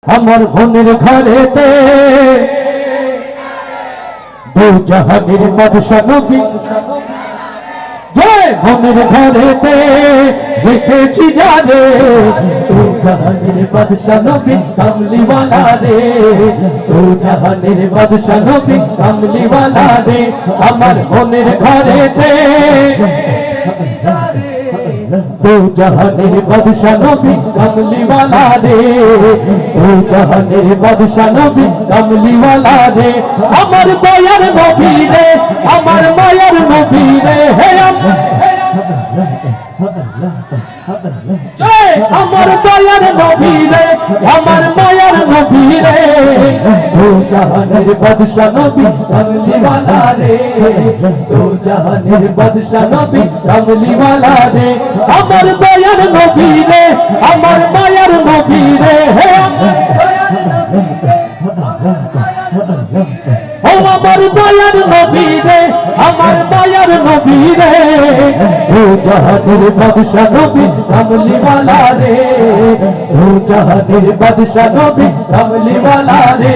আমার বোনের ঘরেতে দু জাহানের বাদশা নবী জয় বোনের ঘরেতে দেখেছি জানে দু জাহানের বাদশা নবী কামলিওয়ালা রে দু জাহানের বাদশা নবী কামলিওয়ালা রে আমার বোনের ঘরেতে दो जहानेर बादशाह नबी कमली वाला रे दो जहानेर बादशाह नबी कमली वाला रे अमर दयार नबी रे अमर मायर नबी रे हे अमर दयार नबी रे अमर मायर नबी रे दो जहानेर बादशाह नबी कमली वाला रे दो जहानेर बादशाह नबी कमली वाला रे अमर दयार नबी रे अमर मायर नबी रे हे अमर दयार नबी रे अमर मायर नबी रे दो जहानेर बादशाह नबी कमली वाला रे दो जहानेर बादशाह नबी कमली वाला रे